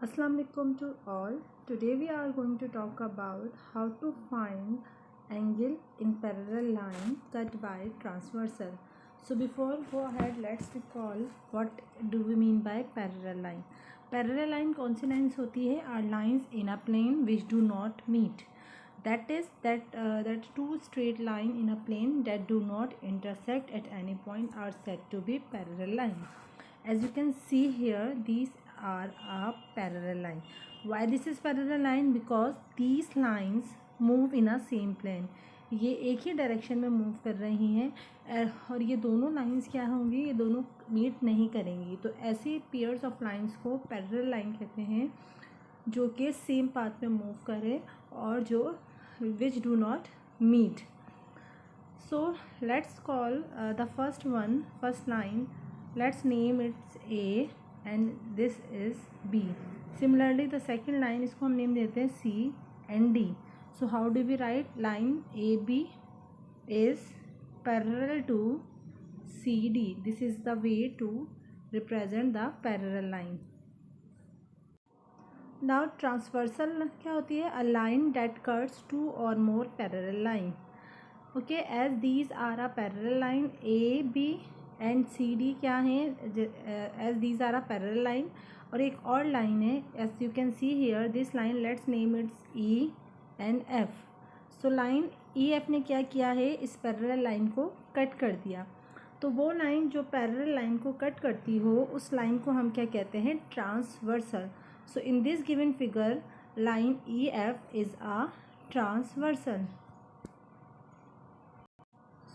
Assalamu alaikum to all. Today we are going to talk about how to find angle in parallel line cut by transversal. So before go ahead, let's recall what do we mean by parallel line. Parallel line कौन सी lines होती है? Are lines in a plane which do not meet. That is that two straight line in a plane that do not intersect at any point are said to be parallel line. As you can see here, these are a parallel line. Why this is parallel line? Because these lines move in a same plane. ये एक ही direction में move कर रही हैं और ये दोनों lines क्या होंगी, ये दोनों मीट नहीं करेंगी. तो ऐसी पेयर्स ऑफ लाइंस को पैरेलल लाइन कहते हैं जो कि सेम पाथ में मूव करे और जो which do not meet. So let's call the first line. Let's name it A and this is B. Similarly the second line, इसको हम नेम देते हैं C and D. So how do we write? Line AB is parallel to CD. This is the way to represent the parallel line. Now transversal क्या होती है? A line that cuts two or more parallel line. Okay, as these are a parallel line, A, B and C D क्या है? As these are a parallel line. और एक और line है, as you can see here this line, let's name its E and F. सो line E F ने क्या किया है? इस पैरेलल लाइन को कट कर दिया. तो वो लाइन जो पैरेलल लाइन को कट करती हो उस लाइन को हम क्या कहते हैं? Transversal. So in this given figure line E F is a transversal.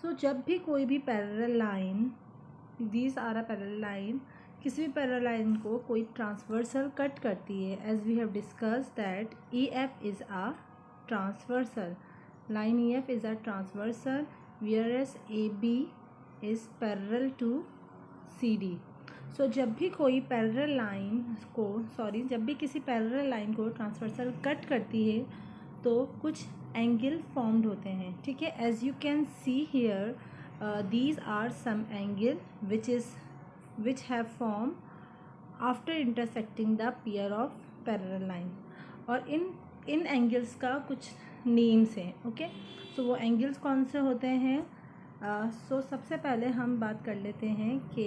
So जब भी कोई भी parallel line, these are a parallel line, किसी भी पैरेलल लाइन को कोई ट्रांसवर्सल कट करती है, as we have discuss that E F is a transversal. Line E F is a transversal whereas A B is parallel to C D. So जब भी कोई parallel line को जब भी किसी पैरेलल लाइन को ट्रांसवर्सल कट करती है तो कुछ एंगल फॉर्म्ड होते हैं. ठीक है, as you can see here these are some angle which have formed after intersecting the pair of parallel line. और इन एंगल्स का कुछ नेम्स हैं. ओके, सो वो एंगल्स कौन से होते हैं? सो सबसे पहले हम बात कर लेते हैं कि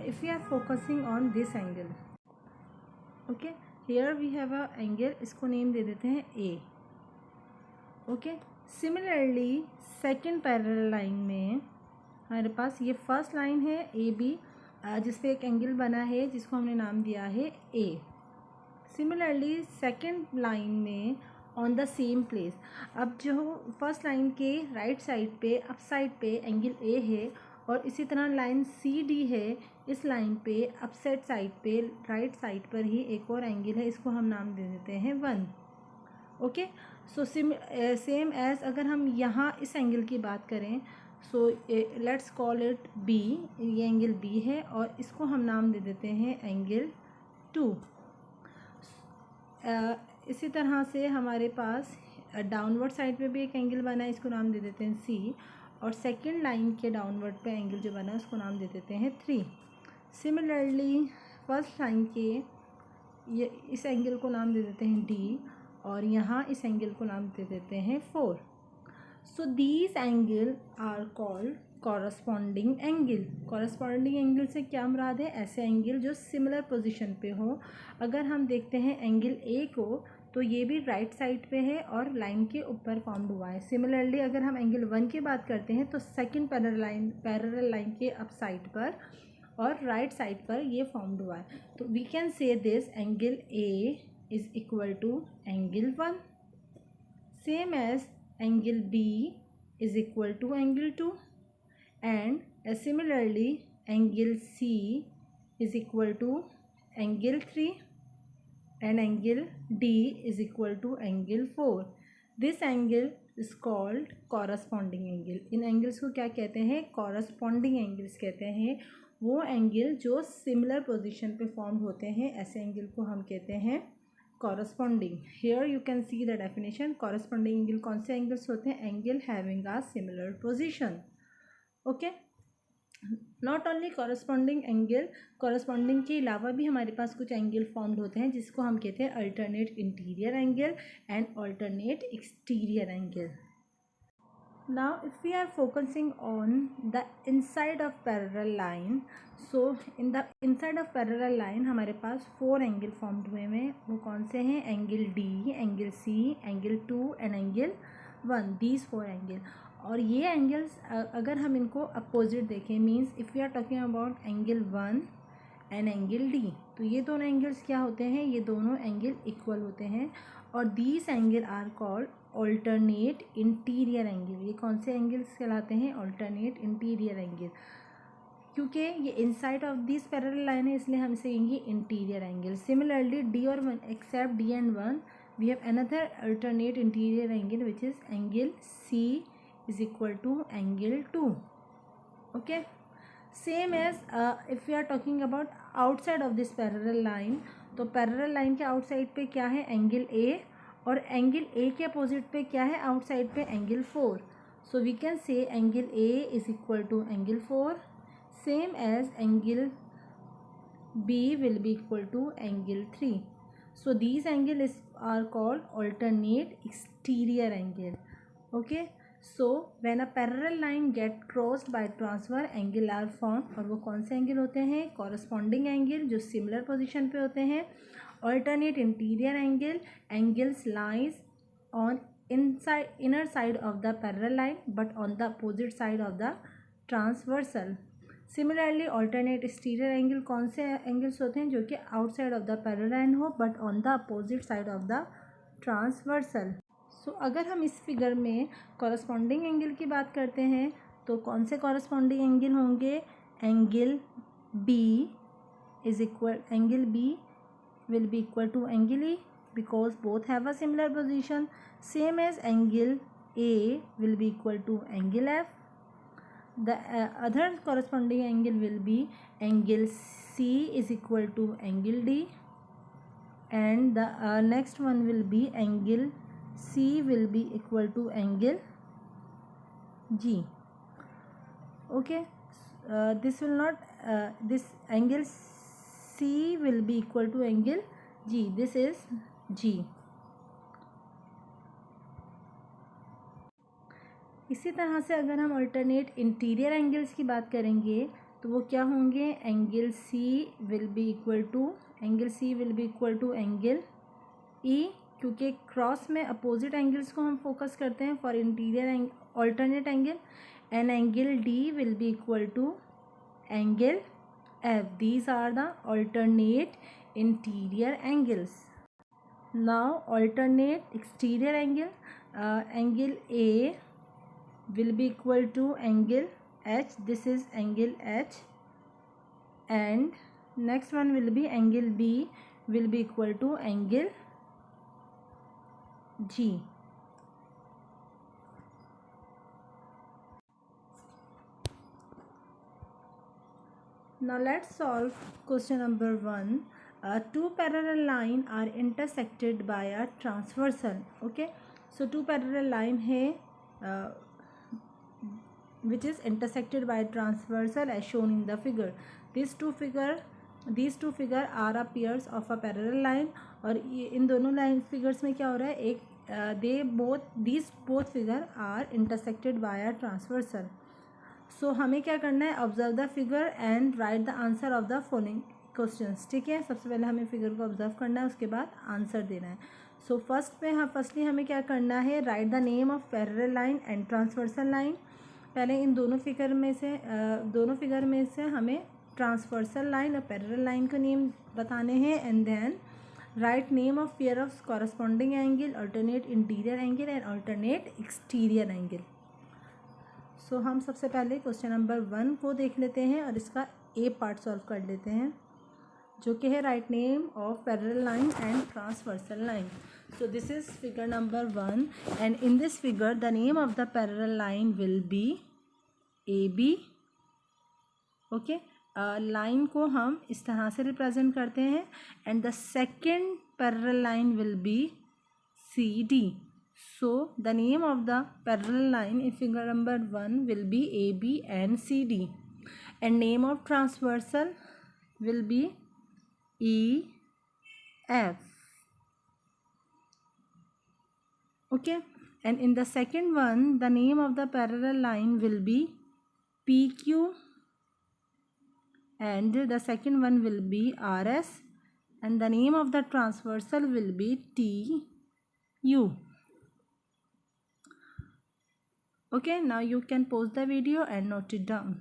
if we are focusing on this angle, okay, here we have a angle, इसको नेम दे देते हैं A. Okay, similarly second parallel line में हमारे पास ये फर्स्ट लाइन है ए बी, जिस पे एक एंगल बना है जिसको हमने नाम दिया है ए. सिमिलरली सेकेंड लाइन में ऑन द सेम प्लेस, अब जो फर्स्ट लाइन के राइट साइड पे अप साइड पे एंगल ए है और इसी तरह लाइन सी डी है, इस लाइन पे अपसेट साइड पे राइट साइड पर ही एक और एंगल है, इसको हम नाम दे देते हैं 1. ओके, सो सेम एज अगर हम यहाँ इस एंगल की बात करें, सो लेट्स कॉल इट बी. ये एंगल बी है और इसको हम नाम दे देते हैं एंगल 2. इसी तरह से हमारे पास डाउनवर्ड साइड पे भी एक एंगल बना है, इसको नाम दे देते हैं सी. और सेकेंड लाइन के डाउनवर्ड पे एंगल जो बना है उसको नाम दे देते हैं 3. सिमिलरली फर्स्ट लाइन के ये इस एंगल को नाम दे देते हैं डी और यहाँ इस एंगल को नाम दे देते हैं 4. So these angle are called corresponding angle. Corresponding angle से क्या मुराद है? ऐसे एंगल जो सिमिलर पोजीशन पे हो. अगर हम देखते हैं एंगल ए को तो ये भी राइट साइड पे है और लाइन के ऊपर फॉर्म्ड हुआ है. सिमिलरली अगर हम एंगल 1 की बात करते हैं तो सेकेंड पैरेलल लाइन के अप साइड पर और राइट साइड पर ये फॉर्म्ड हुआ है. तो we can say this angle A is equal to angle 1, same as angle B is equal to angle 2, and similarly angle C is equal to angle 3 and angle D is equal to angle 4. This angle is called corresponding angle. In angles को क्या कहते हैं? corresponding angles कहते हैं. वो angle जो similar position पे form होते हैं, ऐसे एंगल को हम कहते हैं corresponding. Here you can see the definition. corresponding angle कौन से एंगल्स होते हैं? Angle having a similar position. Okay, not only corresponding angle, corresponding के अलावा भी हमारे पास कुछ एंगल फॉर्म्ड होते हैं जिसको हम कहते हैं alternate interior angle and alternate exterior angle. Now if we are focusing on the inside of parallel line, so in the inside of parallel line हमारे पास 4 एंगल फॉर्म्ड हुए हैं. वो कौन से हैं? Angle D, angle C, angle 2 and angle 1. These 4 angle. और ये angles अगर हम इनको अपोजिट देखें, means if we are talking about angle 1 and angle D, तो ये दोनों एंगल्स क्या होते हैं? ये दोनों एंगल इक्वल होते हैं और these angle are called alternate interior angle. ये कौन से एंगल्स कहलाते हैं? Alternate interior angle. क्योंकि ये inside of this parallel line है इसलिए हम इसे कहेंगे इंटीरियर एंगल. सिमिलरली D और 1, except D and 1, we have another alternate interior angle which is angle C is equal to angle 2. Okay, same as if we are talking about outside of this parallel line, तो parallel line के outside पे क्या है? Angle A. और angle A के opposite पे क्या है? आउटसाइड पे angle 4. So we can say angle A is equal to angle 4. Same as angle B will be equal to angle 3. So these angles are called alternate exterior angle. Okay. So when a parallel line get crossed by transfer, angle are formed. और वो कौन से angle होते हैं? corresponding angle जो similar position पे होते हैं. alternate interior angle, angles lies on inner side of the parallel line but on the opposite side of the transversal. Similarly alternate exterior angle कौन से एंगल्स होते हैं? जो कि outside of the parallel line हो but on the opposite side of the transversal. So अगर हम इस फिगर में कॉरस्पॉन्डिंग एंगल की बात करते हैं तो कौन से कॉरस्पॉन्डिंग एंगल होंगे? Angle B is equal, angle B will be equal to angle E because both have a similar position. Same as angle A will be equal to angle F. The other corresponding angle will be angle C is equal to angle D, and the next one will be angle C will be equal to angle G. Okay, this will not this angle C will be equal to angle G. This is G. इसी तरह से अगर हम alternate interior angles की बात करेंगे तो वो क्या होंगे? Angle C will be equal to angle E, क्योंकि क्रॉस में अपोजिट एंगल्स को हम फोकस करते हैं for interior alternate angle. And angle D will be equal to angle F. These are the alternate interior angles. Now alternate exterior angle, angle A will be equal to angle H. This is angle H, and next one will be angle B will be equal to angle G. Now let's solve question number 1. Two parallel lines are intersected by a transversal. Okay, so two parallel line है which is intersected by transversal as shown in the figure. These two figure are a pairs of a parallel line. और इन दोनों line figures में क्या हो रहा है? एक these both figure are intersected by a transversal. So हमें क्या करना है? Observe the figure and right the answer of the following questions. ठीक है, सबसे पहले हमें फिगर को ऑब्जर्व करना है, उसके बाद आंसर देना है. सो फर्स्टली हमें क्या करना है? Write the name of parallel line and transversal line. पहले इन दोनों फिगर में से हमें ट्रांसवर्सल लाइन और पैरेलल लाइन का नेम बताने हैं. And then write name of pair of corresponding angle, alternate interior angle and alternate exterior angle. So हम सबसे पहले क्वेश्चन नंबर 1 को देख लेते हैं और इसका A पार्ट सॉल्व कर लेते हैं, जो कि है right name of parallel line and transversal line. So this is figure number 1, and in this figure the name of the parallel line will be AB. Okay, line को हम इस तरह से रिप्रेजेंट करते हैं. And the second parallel line will be CD. So the name of the parallel line in figure number 1 will be AB and CD. and name of transversal will be EF. Okay, and in the second one, the name of the parallel line will be PQ, and the second one will be RS, and the name of the transversal will be TU. Okay, now you can pause the video and note it down.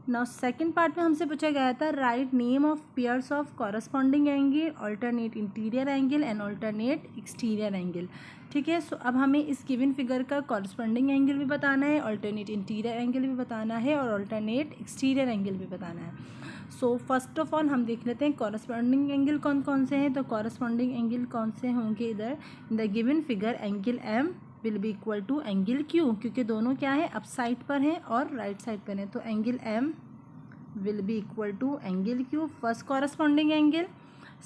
Now second part में हमसे पूछा गया था right name of pairs of corresponding angle, alternate interior angle and alternate exterior angle. ठीक है, सो अब हमें इस गिवन फिगर का कॉरस्पॉन्डिंग एंगल भी बताना है, अल्टरनेट इंटीरियर एंगल भी बताना है और अल्टरनेट एक्सटीरियर एंगल भी बताना है. सो फर्स्ट ऑफ ऑल हम देख लेते हैं कॉरस्पॉन्डिंग एंगल कौन कौन से हैं. तो कॉरस्पॉन्डिंग एंगल कौन से होंगे इधर in the given figure, angle M will be equal to angle Q, क्योंकि दोनों क्या है अप साइड पर हैं और राइट साइड पर हैं. तो angle M will be equal to angle Q, first corresponding angle.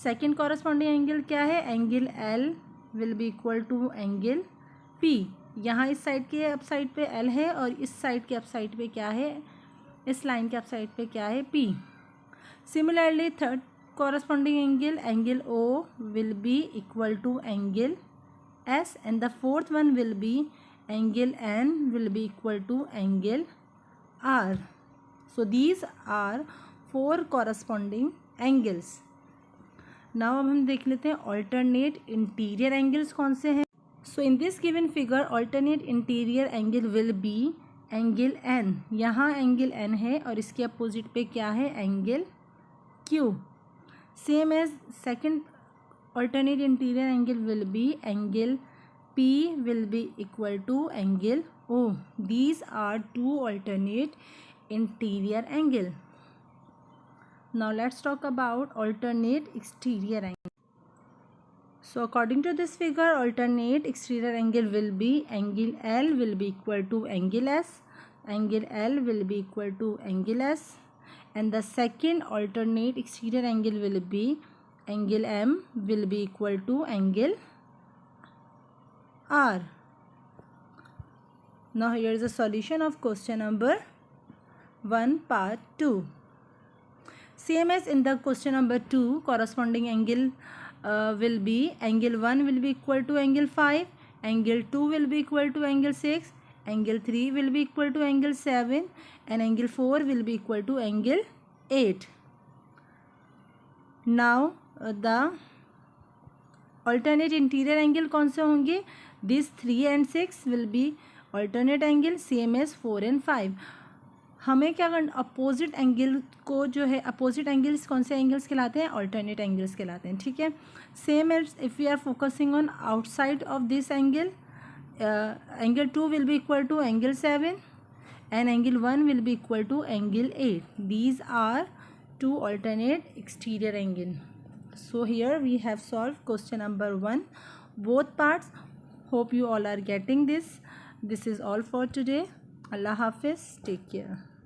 Second corresponding angle क्या है, angle L will be equal to angle P. यहाँ इस साइड के अप साइड पे एल है और इस साइड के अप साइड पे क्या है, इस लाइन के अप साइड पे क्या है, P. Similarly third corresponding angle, angle O will be equal to angle S, and the fourth one will be angle N will be equal to angle R. So these are four corresponding angles. Now अब हम देख लेते हैं alternate interior angles कौन से हैं. So in this given figure alternate interior angle will be angle N. यहाँ angle N है और इसके अपोजिट पे क्या है, angle Q. Same as second alternate interior angle will be angle P will be equal to angle O. These are two alternate interior angle. Now let's talk about alternate exterior angle. So according to this figure, alternate exterior angle will be angle L will be equal to angle S, angle L will be equal to angle S, and the second alternate exterior angle will be angle M will be equal to angle R. Now here is the solution of question number 1 part 2. Same as in the question number 2, corresponding angle will be angle 1 will be equal to angle 5, angle 2 will be equal to angle 6, angle 3 will be equal to angle 7, and angle 4 will be equal to angle 8. Now the alternate interior angle कौन से होंगे, this 3 and 6 will be alternate angle same as 4 and 5. हमें क्या करना, opposite angle को जो है, opposite angles कौन से एंगल्स कहलाते हैं, अल्टरनेट एंगल्स कहलाते हैं. ठीक है, same as if we are focusing on outside of this angle, angle 2 will be equal to angle 7 and angle 1 will be equal to angle 8. These are two alternate exterior angle. So here we have solved question number 1, both parts. Hope you all are getting this. This is all for today. Allah Hafiz. Take care.